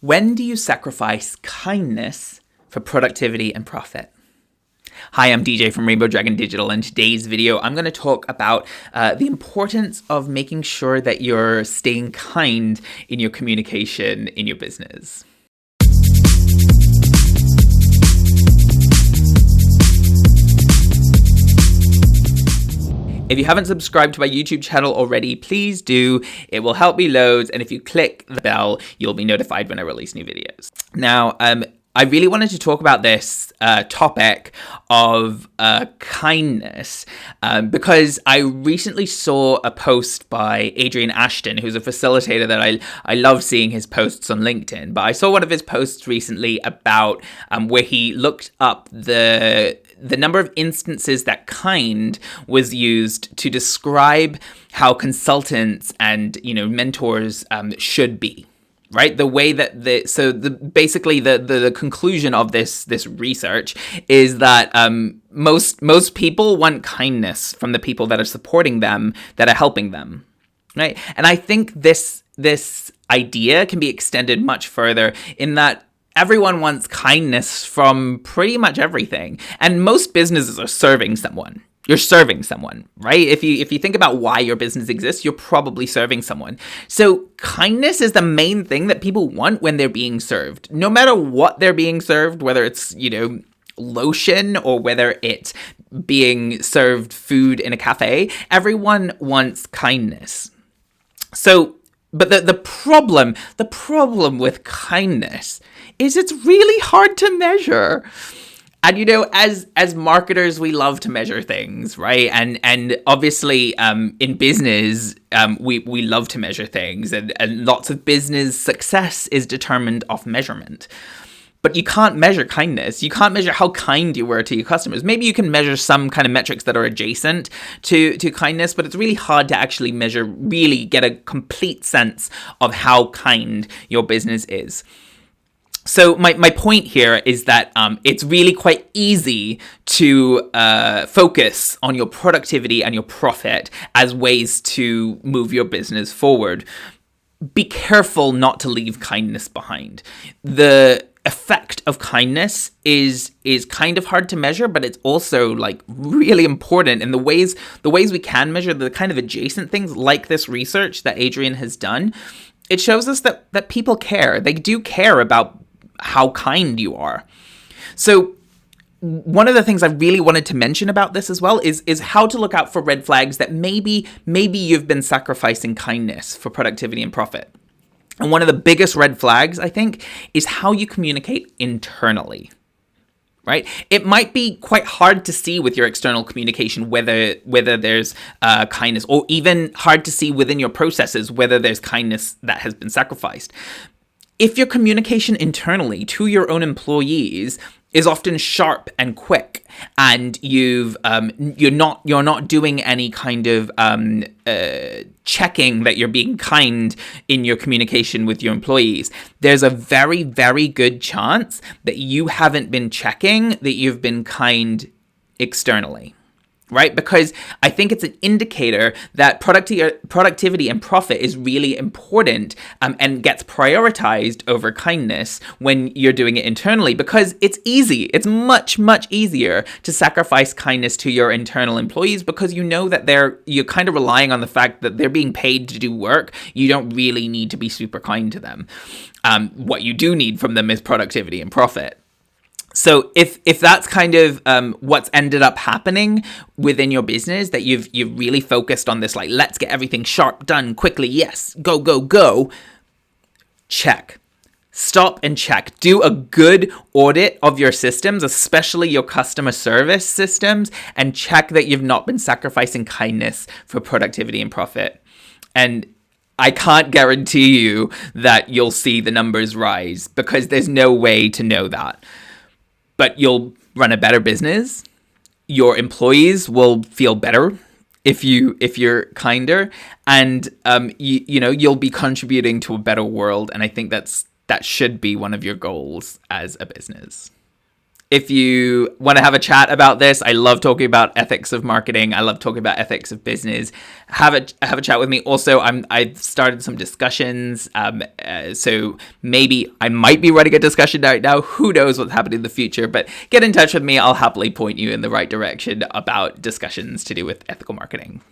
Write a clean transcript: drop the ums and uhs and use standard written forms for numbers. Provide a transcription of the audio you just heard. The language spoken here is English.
When do you sacrifice kindness for productivity and profit? Hi, I'm DJ from Rainbow Dragon Digital. In today's video, I'm going to talk about the importance of making sure that you're staying kind in your communication in your business. If you haven't subscribed to my YouTube channel already, please do. It will help me loads. And if you click the bell, you'll be notified when I release new videos. Now, I really wanted to talk about this topic of kindness because I recently saw a post by Adrian Ashton, who's a facilitator that I love seeing his posts on LinkedIn. But I saw one of his posts recently about where he looked up the number of instances that kind was used to describe how consultants and mentors should be. Right, the way that basically the conclusion of this research is that most people want kindness from the people that are supporting them, that are helping them, right? And I think this idea can be extended much further in that everyone wants kindness from pretty much everything, and most businesses are serving someone. You're serving someone, right? If you think about why your business exists, you're probably serving someone. So kindness is the main thing that people want when they're being served. No matter what they're being served, whether it's, lotion or whether it's being served food in a cafe, everyone wants kindness. So, but the problem with kindness is it's really hard to measure. And, as marketers, we love to measure things, right? And obviously, in business, we love to measure things. And lots of business success is determined off measurement. But you can't measure kindness. You can't measure how kind you were to your customers. Maybe you can measure some kind of metrics that are adjacent to kindness, but it's really hard to actually measure, really get a complete sense of how kind your business is. So my point here is that it's really quite easy to focus on your productivity and your profit as ways to move your business forward. Be careful not to leave kindness behind. The effect of kindness is kind of hard to measure, but it's also really important. And the ways we can measure the kind of adjacent things like this research that Adrian has done, it shows us that people care. They do care about how kind you are. So one of the things I really wanted to mention about this as well is how to look out for red flags that maybe you've been sacrificing kindness for productivity and profit. And one of the biggest red flags, I think, is how you communicate internally. Right? It might be quite hard to see with your external communication whether there's kindness, or even hard to see within your processes whether there's kindness that has been sacrificed. If your communication internally to your own employees is often sharp and quick, and you're not doing any kind of checking that you're being kind in your communication with your employees, there's a very, very good chance that you haven't been checking that you've been kind externally. Right? Because I think it's an indicator that productivity and profit is really important and gets prioritized over kindness when you're doing it internally, because it's easy. It's much, much easier to sacrifice kindness to your internal employees because you know that you're kind of relying on the fact that they're being paid to do work. You don't really need to be super kind to them. What you do need from them is productivity and profit. So if that's kind of what's ended up happening within your business, that you've really focused on this, let's get everything sharp, done, quickly, yes, go, check. Stop and check. Do a good audit of your systems, especially your customer service systems, and check that you've not been sacrificing kindness for productivity and profit. And I can't guarantee you that you'll see the numbers rise because there's no way to know that. But you'll run a better business. Your employees will feel better if you're kinder, and you'll be contributing to a better world. And I think that should be one of your goals as a business. If you want to have a chat about this, I love talking about ethics of marketing. I love talking about ethics of business. Have a chat with me. Also, I've started some discussions. So maybe I might be running a discussion right now. Who knows what's happening in the future? But get in touch with me. I'll happily point you in the right direction about discussions to do with ethical marketing.